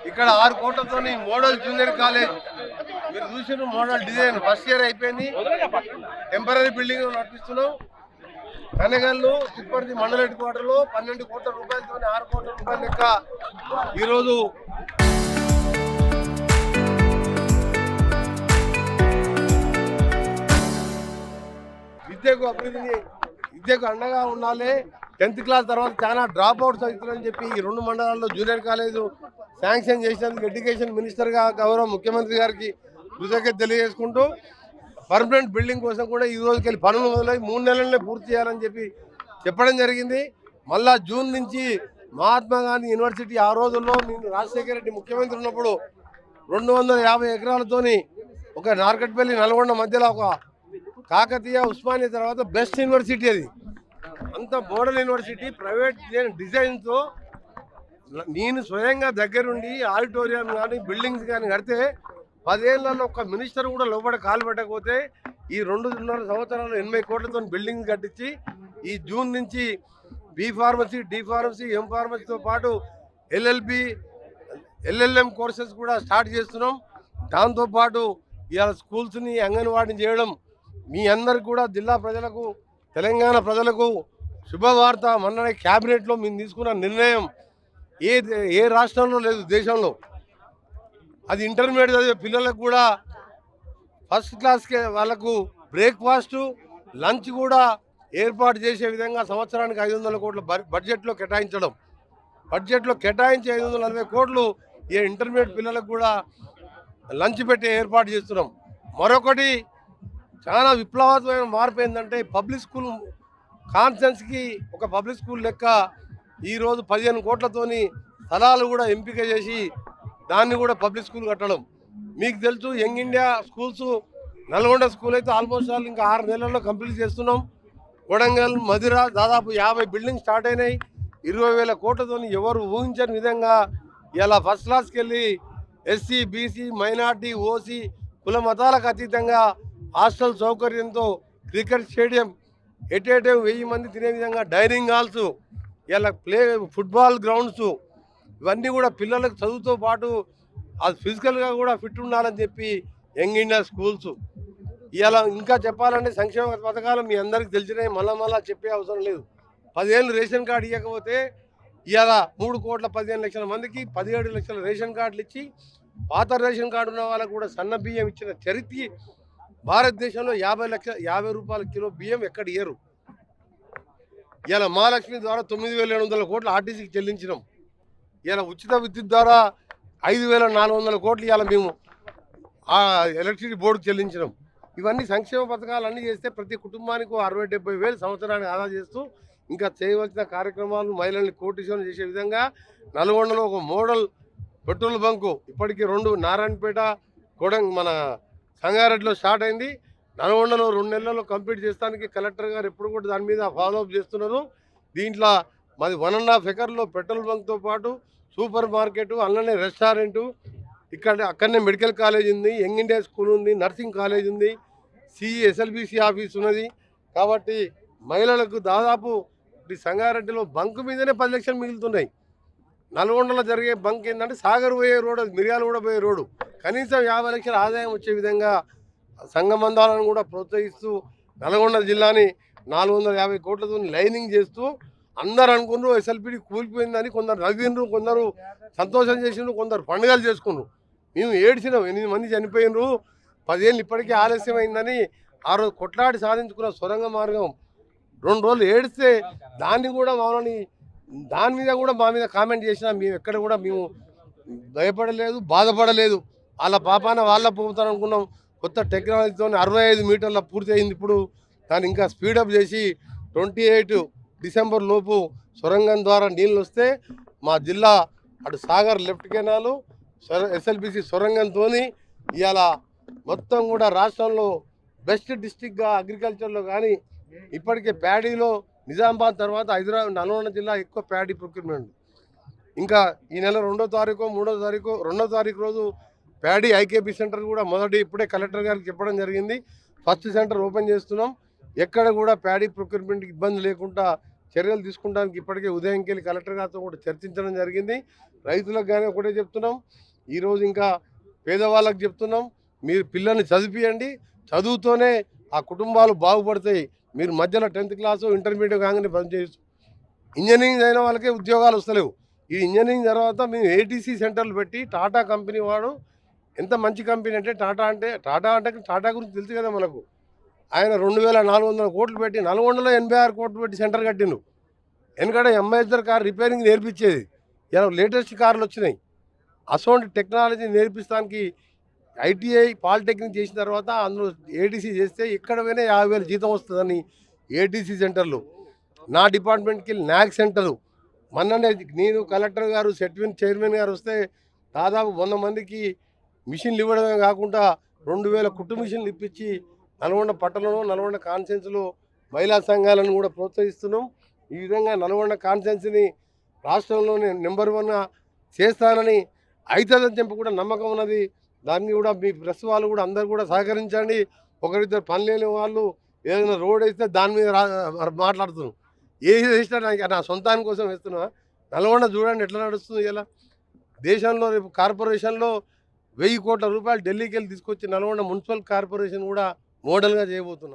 ఇక్కడ 6 కోట్లతోని model junior college మీరు చూసిన మోడల్ డిజైన్ ఫస్ట్ ఇయర్ అయిపోయింది. టెంపరీ బిల్డింగ్ నడిపిస్తున్నాం. కనగల్లు తిప్పర్తి మండల హెడ్ క్వార్టర్లో 12 కోట్ల రూపాయలతో 6 కోట్ల రూపాయల లెక్క ఈరోజు విద్యకు అండగా ఉండాలి. 10th క్లాస్ తర్వాత చాలా డ్రాప్ అవుట్స్ అవుతుందని చెప్పి ఈ 2 మండలాల్లో జూనియర్ కాలేజ్ శాంక్షన్ చేసినందుకు ఎడ్యుకేషన్ మినిస్టర్గా గౌరవ ముఖ్యమంత్రి గారికి కృతజ్ఞత తెలియజేసుకుంటూ పర్మనెంట్ బిల్డింగ్ కోసం కూడా ఈ రోజుకి వెళ్ళి పనులు మొదలై 3 నెలలనే పూర్తి చేయాలని చెప్పడం జరిగింది. మళ్ళా జూన్ నుంచి మహాత్మా గాంధీ యూనివర్సిటీ ఆ రోజుల్లో నేను రాజశేఖర రెడ్డి ముఖ్యమంత్రి ఉన్నప్పుడు 250 ఎకరాలతోని ఒక నార్కట్పల్లి నల్గొండ మధ్యలో ఒక కాకతీయ ఉస్మానియా తర్వాత బెస్ట్ యూనివర్సిటీ అది. అంత మోడల్ యూనివర్సిటీ ప్రైవేట్ డిజైన్తో నేను స్వయంగా దగ్గరుండి ఆడిటోరియం కానీ బిల్డింగ్స్ కానీ కడితే 10 ఏళ్లలో ఒక మినిస్టర్ కూడా లోపల కాలు పెట్టకపోతే ఈ 2.5 సంవత్సరాలు 80 కోట్లతో బిల్డింగ్స్ కట్టించి ఈ జూన్ నుంచి బి ఫార్మసీ, డి ఫార్మసీ, ఎం ఫార్మసీతో పాటు ఎల్ఎల్బి, ఎల్ఎల్ఎం కోర్సెస్ కూడా స్టార్ట్ చేస్తున్నాం. దాంతోపాటు ఇవాళ స్కూల్స్ని అంగన్వాడీని చేయడం మీ అందరికి కూడా జిల్లా ప్రజలకు తెలంగాణ ప్రజలకు శుభవార్త. మొన్న క్యాబినెట్లో మేము తీసుకున్న నిర్ణయం ఏ రాష్ట్రంలో లేదు దేశంలో. అది ఇంటర్మీడియట్ చదివే పిల్లలకు కూడా ఫస్ట్ క్లాస్కి వాళ్ళకు బ్రేక్ఫాస్టు లంచ్ కూడా ఏర్పాటు చేసే విధంగా సంవత్సరానికి 500 కోట్ల బడ్జెట్లో కేటాయించడం. బడ్జెట్లో కేటాయించి 540 కోట్లు ఈ ఇంటర్మీడియట్ పిల్లలకు కూడా లంచ్ పెట్టే ఏర్పాటు చేస్తున్నాం. మరొకటి చాలా విప్లవాత్మకమైన మార్పు ఏంటంటే పబ్లిక్ స్కూల్ కాన్ఫరెన్స్కి ఒక పబ్లిక్ స్కూల్ లెక్క ఈరోజు 15 కోట్లతోని స్థలాలు కూడా ఎంపిక చేసి దాన్ని కూడా పబ్లిక్ స్కూల్ కట్టడం. మీకు తెలుసు young India schools Nalgonda school అయితే ఆల్మోస్ట్ ఆల్ ఇంకా 6 నెలల్లో కంప్లీట్ చేస్తున్నాం. కొడంగల్, మధిర దాదాపు 50 బిల్డింగ్ స్టార్ట్ అయినాయి. 20,000 కోట్లతో ఎవరు ఊహించని విధంగా ఇలా ఫస్ట్ క్లాస్కి వెళ్ళి ఎస్సీ, బీసీ, మైనార్టీ, ఓసీ కుల మతాలకు అతీతంగా హాస్టల్ సౌకర్యంతో క్రికెట్ స్టేడియం ఎటేటే 1000 మంది తినే విధంగా డైనింగ్ హాల్స్, ఇలా ఫుట్బాల్ గ్రౌండ్స్ ఇవన్నీ కూడా పిల్లలకు చదువుతో పాటు అది ఫిజికల్గా కూడా ఫిట్ ఉండాలని చెప్పి యంగ్ ఇండియా స్కూల్స్. ఇలా ఇంకా చెప్పాలంటే సంక్షేమ పథకాలు మీ అందరికీ తెలిసినాయి, మళ్ళా చెప్పే అవసరం లేదు. 10 ఏళ్ళు రేషన్ కార్డు ఇవ్వకపోతే ఇలా 3 కోట్ల 15 లక్షల మందికి 17 లక్షల రేషన్ కార్డులు ఇచ్చి పాత రేషన్ కార్డు ఉన్న వాళ్ళకు కూడా సన్న బియ్యం ఇచ్చిన చరిత్ర భారతదేశంలో 50 రూపాయల కిలో బియ్యం ఎక్కడ ఇయ్యరు. ఇలా మహాలక్ష్మి ద్వారా 9,700 కోట్లు ఆర్టీసీకి చెల్లించినాం. ఇలా ఉచిత విద్యుత్ ద్వారా 5,400 కోట్లు ఇలా మేము ఎలక్ట్రిసిటీ బోర్డుకు చెల్లించినాం. ఇవన్నీ సంక్షేమ పథకాలు అన్నీ చేస్తే ప్రతి కుటుంబానికి 60-70 వేలు సంవత్సరానికి ఆదా చేస్తూ ఇంకా చేయవలసిన కార్యక్రమాలు మహిళల్ని కోటీశ్వరం చేసే విధంగా నల్గొండలో ఒక మోడల్ పెట్రోల్ బంకు ఇప్పటికీ 2 నారాయణపేట మన సంగారెడ్డిలో స్టార్ట్ అయింది. నల్గొండలో 2 నెలల్లో కంప్లీట్ చేస్తానికి కలెక్టర్ గారు ఎప్పుడు కూడా దాని మీద ఫాలోఅప్ చేస్తున్నారు. దీంట్లో మాది 1.5 ఎకర్లో పెట్రోల్ బంక్తో పాటు సూపర్ మార్కెట్, అల్లనే రెస్టారెంటు, అక్కడనే మెడికల్ కాలేజ్ ఉంది, యంగ్ ఇండియా స్కూల్ ఉంది, నర్సింగ్ కాలేజ్ ఉంది, ఎస్ఎల్బిసి ఆఫీస్ ఉన్నది. కాబట్టి మహిళలకు దాదాపు సంగారెడ్డిలో బంక్ మీదనే 10 లక్షలు మిగులుతున్నాయి. నల్గొండలో జరిగే బంక్ ఏంటంటే సాగర్ పోయే రోడ్డు, మిర్యాలు కూడా పోయే రోడ్డు, కనీసం 50 లక్షల ఆదాయం వచ్చే విధంగా సంఘబంధాలను కూడా ప్రోత్సహిస్తూ నల్గొండ జిల్లాని 450 కోట్లతో లైనింగ్ చేస్తూ అందరు అనుకున్నారు ఎస్ఎల్పిడి కూలిపోయిందని. కొందరు నవ్విండ్రు, కొందరు సంతోషం చేసిండ్రు, కొందరు పండుగలు చేసుకున్నారు. మేము ఏడ్చినాం, 8 మంది చనిపోయినరు, 10 ఏళ్ళు ఇప్పటికీ ఆలస్యమైందని. ఆ రోజు కొట్లాడి సాధించుకున్న సొరంగ మార్గం 2 రోజులు ఏడిస్తే దాన్ని కూడా దాని మీద కూడా మా మీద కామెంట్ చేసినా మేము ఎక్కడ కూడా మేము భయపడలేదు, బాధపడలేదు. వాళ్ళ పాపాన వాళ్ళ పోతాను అనుకున్నాం. కొత్త టెక్నాలజీతో 65 మీటర్ల పూర్తి అయింది. ఇప్పుడు దాన్ని ఇంకా స్పీడప్ చేసి 28 డిసెంబర్ లోపు సొరంగం ద్వారా నీళ్ళు వస్తే మా జిల్లా అటు సాగర్ లెఫ్ట్ కెనాలు ఎస్ఎల్బిసి సొరంగంతో ఇవాళ మొత్తం కూడా రాష్ట్రంలో బెస్ట్ డిస్టిక్గా అగ్రికల్చర్లో కానీ ఇప్పటికే ప్యాడీలో నిజామాబాద్ తర్వాత నల్గొండ జిల్లా ఎక్కువ ప్యాడీ ప్రొక్యూర్మెంట్. ఇంకా ఈ నెల 2వ తారీఖు 3వ తారీఖు 2వ తారీఖు రోజు ప్యాడీ ఐకేపీ సెంటర్ కూడా ఇప్పుడే కలెక్టర్ గారికి చెప్పడం జరిగింది. ఫస్ట్ సెంటర్ ఓపెన్ చేస్తున్నాం. ఎక్కడ కూడా ప్యాడీ ప్రొక్యూర్మెంట్కి ఇబ్బంది లేకుండా చర్యలు తీసుకుంటానికి ఇప్పటికే ఉదయంకి వెళ్ళి కలెక్టర్ గారితో కూడా చర్చించడం జరిగింది. రైతులకు కానీ ఒకటే చెప్తున్నాం, ఈరోజు ఇంకా పేదవాళ్ళకి చెప్తున్నాం, మీరు పిల్లల్ని చదివియండి, చదువుతోనే ఆ కుటుంబాలు బాగుపడతాయి. మీరు మధ్యలో 10th క్లాసు ఇంటర్మీడియట్ కాగానే బంద్ చేయొచ్చు. ఇంజనీరింగ్ అయిన వాళ్ళకే ఉద్యోగాలు వస్తలేవు. ఈ ఇంజనీరింగ్ తర్వాత మేము ఏటీసీ సెంటర్లు పెట్టి టాటా కంపెనీ వాడు ఎంత మంచి కంపెనీ అంటే టాటా గురించి తెలుసు కదా మనకు. ఆయన 2,400 కోట్లు పెట్టి నల్గొండలో 86 కోట్లు పెట్టి సెంటర్ కట్టిండు. ఎందుకంటే ఎంఐహెచ్ఆర్ కార్ రిపేరింగ్ నేర్పించేది. ఇలా లేటెస్ట్ కార్లు వచ్చినాయి. అసోంటి టెక్నాలజీ నేర్పించడానికి ఐటీఐ పాలిటెక్నిక్ చేసిన తర్వాత అందులో ఏటీసీ చేస్తే ఎక్కడ పోయినా 50,000 జీతం వస్తుందని ఏటీసీ సెంటర్లు. నా డిపార్ట్మెంట్కి వెళ్ళి న్యాక్ సెంటరు మొన్ననే నేను కలెక్టర్ గారు చైర్మన్ గారు వస్తే దాదాపు 100 మందికి మిషన్లు ఇవ్వడమే కాకుండా 2,000 కుట్టు మిషన్లు ఇప్పించి నల్గొండ పట్టణంలో నల్గొండ కాన్స్టిట్యున్సీలో మహిళా సంఘాలను కూడా ప్రోత్సహిస్తున్నాం. ఈ విధంగా నల్గొండ కాన్స్టిట్యున్సీని రాష్ట్రంలోనే నెంబర్ 1 చేస్తానని అవుతుందని చెప్పి కూడా నమ్మకం ఉన్నది. దాన్ని కూడా మీ ప్రెస్ వాళ్ళు కూడా అందరు కూడా సహకరించండి. ఒకరిద్దరు పని లేని వాళ్ళు ఏదైనా రోడ్ వేస్తే దాని మీద మాట్లాడుతున్నాం. ఏది వేసినా నా సొంతాని కోసం వేస్తున్నా. నల్గొండ చూడండి ఎట్లా నడుస్తుంది. ఇలా దేశంలో రేపు కార్పొరేషన్లో 1,000 కోట్ల రూపాయలు ఢిల్లీకి వెళ్ళి తీసుకొచ్చి నల్గొండ మున్సిపల్ కార్పొరేషన్ కూడా మోడల్గా చేయబోతున్నాం.